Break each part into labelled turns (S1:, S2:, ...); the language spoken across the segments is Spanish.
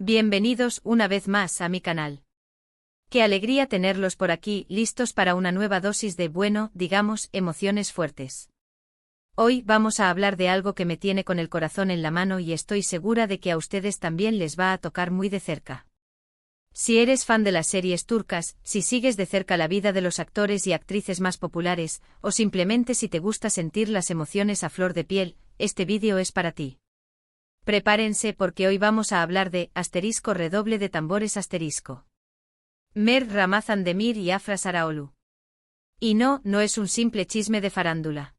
S1: Bienvenidos una vez más a mi canal. Qué alegría tenerlos por aquí, listos para una nueva dosis de, digamos, emociones fuertes. Hoy vamos a hablar de algo que me tiene con el corazón en la mano y estoy segura de que a ustedes también les va a tocar muy de cerca. Si eres fan de las series turcas, si sigues de cerca la vida de los actores y actrices más populares, o simplemente si te gusta sentir las emociones a flor de piel, este vídeo es para ti. Prepárense porque hoy vamos a hablar de redoble de tambores *. Mert Ramazan-Demir y Afra Saraoğlu. Y no es un simple chisme de farándula.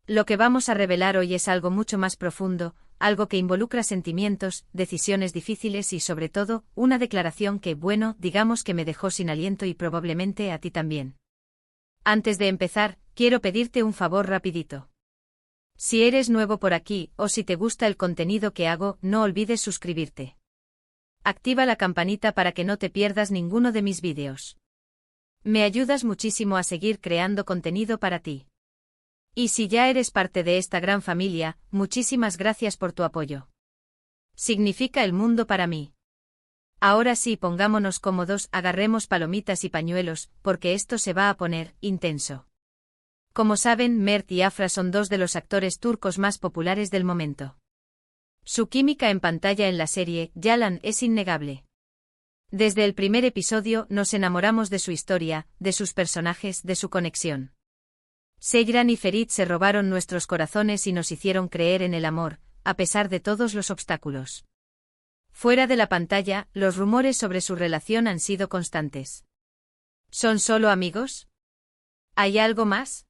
S1: Lo que vamos a revelar hoy es algo mucho más profundo, algo que involucra sentimientos, decisiones difíciles y sobre todo, una declaración que, digamos que me dejó sin aliento y probablemente a ti también. Antes de empezar, quiero pedirte un favor rapidito. Si eres nuevo por aquí, o si te gusta el contenido que hago, no olvides suscribirte. Activa la campanita para que no te pierdas ninguno de mis vídeos. Me ayudas muchísimo a seguir creando contenido para ti. Y si ya eres parte de esta gran familia, muchísimas gracias por tu apoyo. Significa el mundo para mí. Ahora sí, pongámonos cómodos, agarremos palomitas y pañuelos, porque esto se va a poner intenso. Como saben, Mert y Afra son dos de los actores turcos más populares del momento. Su química en pantalla en la serie Yalan es innegable. Desde el primer episodio nos enamoramos de su historia, de sus personajes, de su conexión. Seyran y Ferit se robaron nuestros corazones y nos hicieron creer en el amor, a pesar de todos los obstáculos. Fuera de la pantalla, los rumores sobre su relación han sido constantes. ¿Son solo amigos? ¿Hay algo más?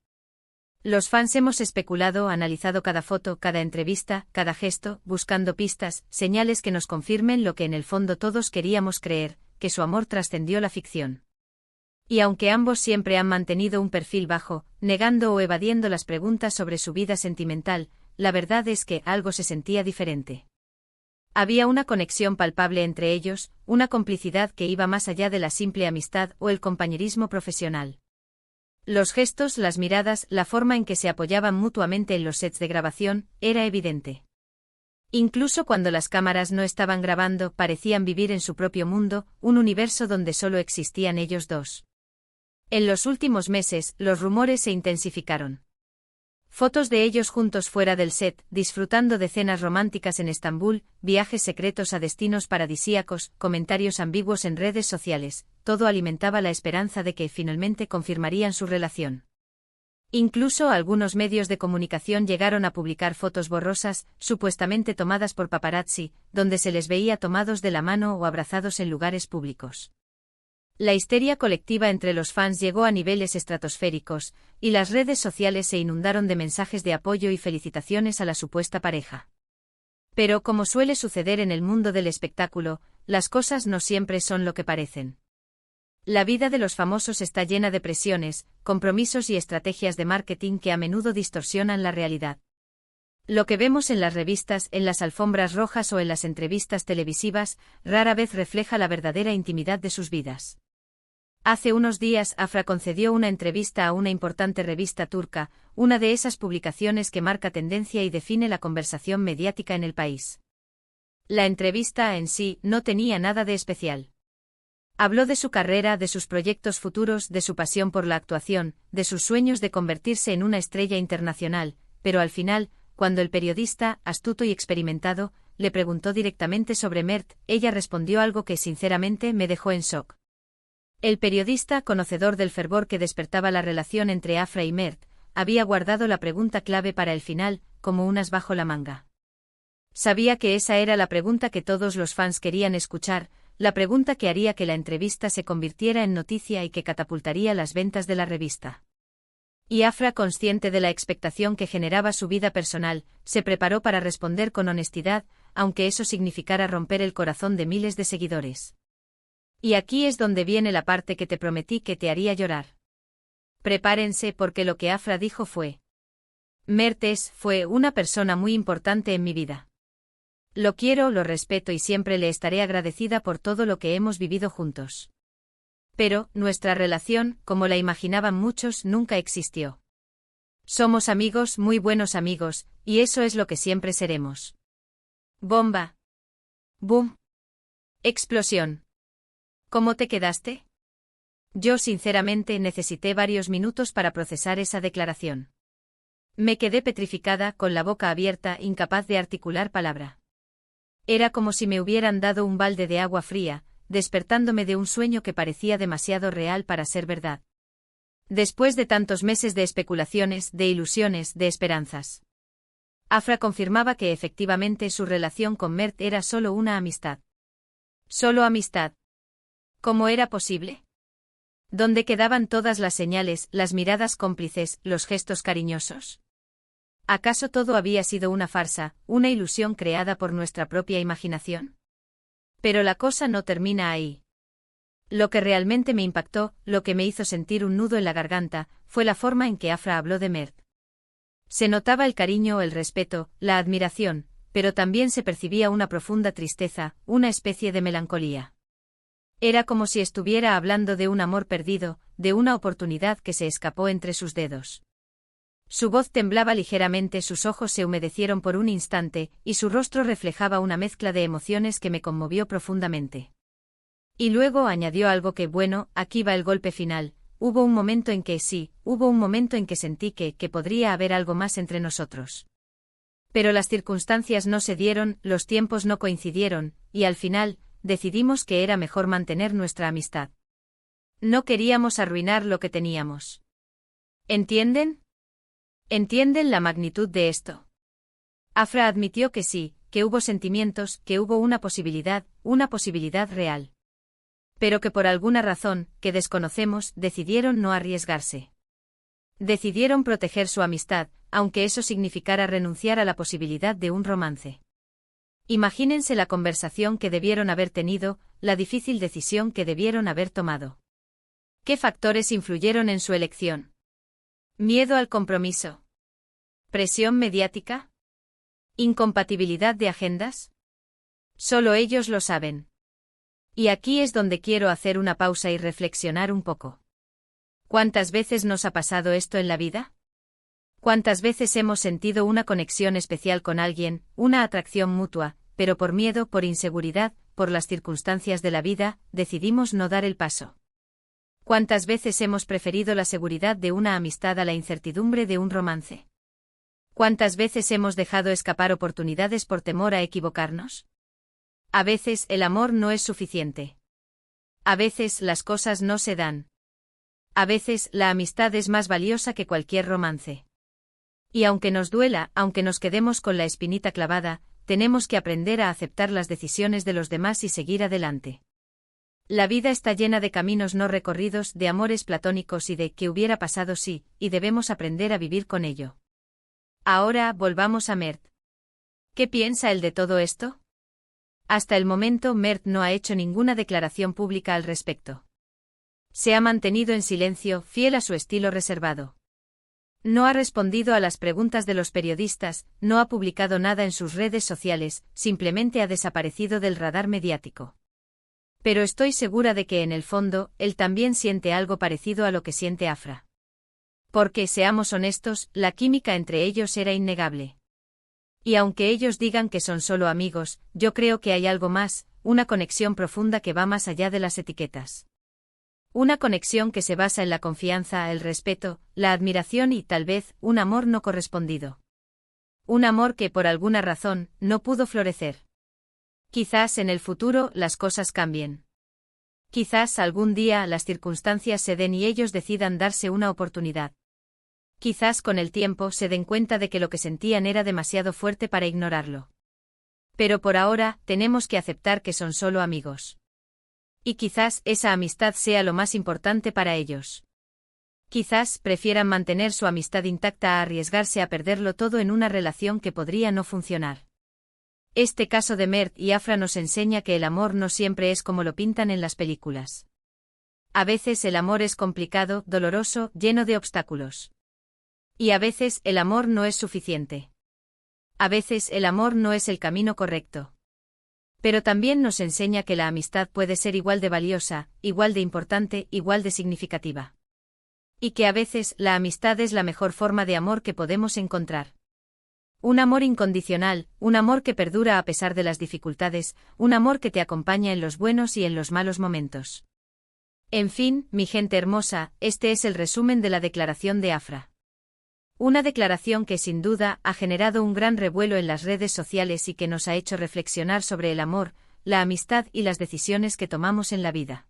S1: Los fans hemos especulado, analizado cada foto, cada entrevista, cada gesto, buscando pistas, señales que nos confirmen lo que en el fondo todos queríamos creer, que su amor trascendió la ficción. Y aunque ambos siempre han mantenido un perfil bajo, negando o evadiendo las preguntas sobre su vida sentimental, la verdad es que algo se sentía diferente. Había una conexión palpable entre ellos, una complicidad que iba más allá de la simple amistad o el compañerismo profesional. Los gestos, las miradas, la forma en que se apoyaban mutuamente en los sets de grabación, era evidente. Incluso cuando las cámaras no estaban grabando, parecían vivir en su propio mundo, un universo donde solo existían ellos dos. En los últimos meses, los rumores se intensificaron. Fotos de ellos juntos fuera del set, disfrutando de cenas románticas en Estambul, viajes secretos a destinos paradisíacos, comentarios ambiguos en redes sociales, todo alimentaba la esperanza de que finalmente confirmarían su relación. Incluso algunos medios de comunicación llegaron a publicar fotos borrosas, supuestamente tomadas por paparazzi, donde se les veía tomados de la mano o abrazados en lugares públicos. La histeria colectiva entre los fans llegó a niveles estratosféricos, y las redes sociales se inundaron de mensajes de apoyo y felicitaciones a la supuesta pareja. Pero como suele suceder en el mundo del espectáculo, las cosas no siempre son lo que parecen. La vida de los famosos está llena de presiones, compromisos y estrategias de marketing que a menudo distorsionan la realidad. Lo que vemos en las revistas, en las alfombras rojas o en las entrevistas televisivas, rara vez refleja la verdadera intimidad de sus vidas. Hace unos días Afra concedió una entrevista a una importante revista turca, una de esas publicaciones que marca tendencia y define la conversación mediática en el país. La entrevista en sí no tenía nada de especial. Habló de su carrera, de sus proyectos futuros, de su pasión por la actuación, de sus sueños de convertirse en una estrella internacional, pero al final, cuando el periodista, astuto y experimentado, le preguntó directamente sobre Mert, ella respondió algo que sinceramente me dejó en shock. El periodista, conocedor del fervor que despertaba la relación entre Afra y Mert, había guardado la pregunta clave para el final, como un as bajo la manga. Sabía que esa era la pregunta que todos los fans querían escuchar, la pregunta que haría que la entrevista se convirtiera en noticia y que catapultaría las ventas de la revista. Y Afra, consciente de la expectación que generaba su vida personal, se preparó para responder con honestidad, aunque eso significara romper el corazón de miles de seguidores. Y aquí es donde viene la parte que te prometí que te haría llorar. Prepárense porque lo que Afra dijo fue: Mert fue una persona muy importante en mi vida. Lo quiero, lo respeto y siempre le estaré agradecida por todo lo que hemos vivido juntos. Pero, nuestra relación, como la imaginaban muchos, nunca existió. Somos amigos, muy buenos amigos, y eso es lo que siempre seremos. Bomba. Boom. Explosión. ¿Cómo te quedaste? Yo sinceramente necesité varios minutos para procesar esa declaración. Me quedé petrificada, con la boca abierta, incapaz de articular palabra. Era como si me hubieran dado un balde de agua fría, despertándome de un sueño que parecía demasiado real para ser verdad. Después de tantos meses de especulaciones, de ilusiones, de esperanzas. Afra confirmaba que efectivamente su relación con Mert era solo una amistad. ¿Solo amistad? ¿Cómo era posible? ¿Dónde quedaban todas las señales, las miradas cómplices, los gestos cariñosos? ¿Acaso todo había sido una farsa, una ilusión creada por nuestra propia imaginación? Pero la cosa no termina ahí. Lo que realmente me impactó, lo que me hizo sentir un nudo en la garganta, fue la forma en que Afra habló de Mert. Se notaba el cariño, el respeto, la admiración, pero también se percibía una profunda tristeza, una especie de melancolía. Era como si estuviera hablando de un amor perdido, de una oportunidad que se escapó entre sus dedos. Su voz temblaba ligeramente, sus ojos se humedecieron por un instante, y su rostro reflejaba una mezcla de emociones que me conmovió profundamente. Y luego añadió algo que, bueno, aquí va el golpe final, hubo un momento en que sí, hubo un momento en que sentí que podría haber algo más entre nosotros. Pero las circunstancias no se dieron, los tiempos no coincidieron, y al final, decidimos que era mejor mantener nuestra amistad. No queríamos arruinar lo que teníamos. ¿Entienden? ¿Entienden la magnitud de esto? Afra admitió que sí, que hubo sentimientos, que hubo una posibilidad real. Pero que por alguna razón, que desconocemos, decidieron no arriesgarse. Decidieron proteger su amistad, aunque eso significara renunciar a la posibilidad de un romance. Imagínense la conversación que debieron haber tenido, la difícil decisión que debieron haber tomado. ¿Qué factores influyeron en su elección? ¿Miedo al compromiso? ¿Presión mediática? ¿Incompatibilidad de agendas? Solo ellos lo saben. Y aquí es donde quiero hacer una pausa y reflexionar un poco. ¿Cuántas veces nos ha pasado esto en la vida? ¿Cuántas veces hemos sentido una conexión especial con alguien, una atracción mutua, pero por miedo, por inseguridad, por las circunstancias de la vida, decidimos no dar el paso? ¿Cuántas veces hemos preferido la seguridad de una amistad a la incertidumbre de un romance? ¿Cuántas veces hemos dejado escapar oportunidades por temor a equivocarnos? A veces el amor no es suficiente. A veces las cosas no se dan. A veces la amistad es más valiosa que cualquier romance. Y aunque nos duela, aunque nos quedemos con la espinita clavada, tenemos que aprender a aceptar las decisiones de los demás y seguir adelante. La vida está llena de caminos no recorridos, de amores platónicos y de ¿qué hubiera pasado si? Y debemos aprender a vivir con ello. Ahora volvamos a Mert. ¿Qué piensa él de todo esto? Hasta el momento Mert no ha hecho ninguna declaración pública al respecto. Se ha mantenido en silencio, fiel a su estilo reservado. No ha respondido a las preguntas de los periodistas, no ha publicado nada en sus redes sociales, simplemente ha desaparecido del radar mediático. Pero estoy segura de que en el fondo, él también siente algo parecido a lo que siente Afra. Porque, seamos honestos, la química entre ellos era innegable. Y aunque ellos digan que son solo amigos, yo creo que hay algo más, una conexión profunda que va más allá de las etiquetas. Una conexión que se basa en la confianza, el respeto, la admiración y, tal vez, un amor no correspondido. Un amor que, por alguna razón, no pudo florecer. Quizás en el futuro las cosas cambien. Quizás algún día las circunstancias se den y ellos decidan darse una oportunidad. Quizás con el tiempo se den cuenta de que lo que sentían era demasiado fuerte para ignorarlo. Pero por ahora, tenemos que aceptar que son solo amigos. Y quizás esa amistad sea lo más importante para ellos. Quizás prefieran mantener su amistad intacta a arriesgarse a perderlo todo en una relación que podría no funcionar. Este caso de Mert y Afra nos enseña que el amor no siempre es como lo pintan en las películas. A veces el amor es complicado, doloroso, lleno de obstáculos. Y a veces el amor no es suficiente. A veces el amor no es el camino correcto. Pero también nos enseña que la amistad puede ser igual de valiosa, igual de importante, igual de significativa. Y que a veces la amistad es la mejor forma de amor que podemos encontrar. Un amor incondicional, un amor que perdura a pesar de las dificultades, un amor que te acompaña en los buenos y en los malos momentos. En fin, mi gente hermosa, este es el resumen de la declaración de Afra. Una declaración que sin duda ha generado un gran revuelo en las redes sociales y que nos ha hecho reflexionar sobre el amor, la amistad y las decisiones que tomamos en la vida.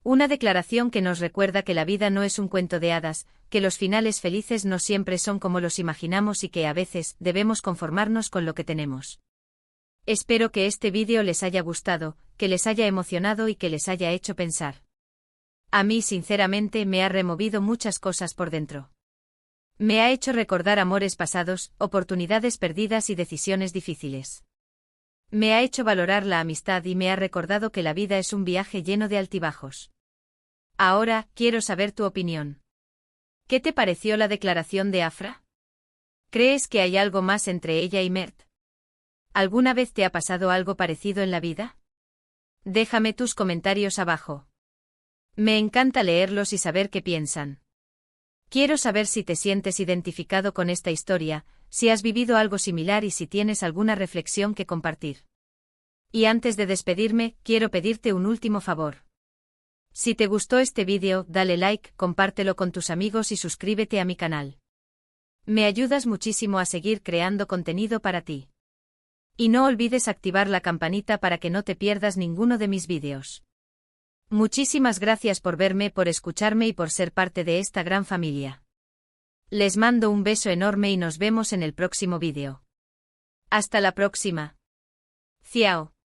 S1: Una declaración que nos recuerda que la vida no es un cuento de hadas, que los finales felices no siempre son como los imaginamos y que a veces debemos conformarnos con lo que tenemos. Espero que este vídeo les haya gustado, que les haya emocionado y que les haya hecho pensar. A mí sinceramente me ha removido muchas cosas por dentro. Me ha hecho recordar amores pasados, oportunidades perdidas y decisiones difíciles. Me ha hecho valorar la amistad y me ha recordado que la vida es un viaje lleno de altibajos. Ahora, quiero saber tu opinión. ¿Qué te pareció la declaración de Afra? ¿Crees que hay algo más entre ella y Mert? ¿Alguna vez te ha pasado algo parecido en la vida? Déjame tus comentarios abajo. Me encanta leerlos y saber qué piensan. Quiero saber si te sientes identificado con esta historia, si has vivido algo similar y si tienes alguna reflexión que compartir. Y antes de despedirme, quiero pedirte un último favor. Si te gustó este vídeo, dale like, compártelo con tus amigos y suscríbete a mi canal. Me ayudas muchísimo a seguir creando contenido para ti. Y no olvides activar la campanita para que no te pierdas ninguno de mis vídeos. Muchísimas gracias por verme, por escucharme y por ser parte de esta gran familia. Les mando un beso enorme y nos vemos en el próximo vídeo. Hasta la próxima. Ciao.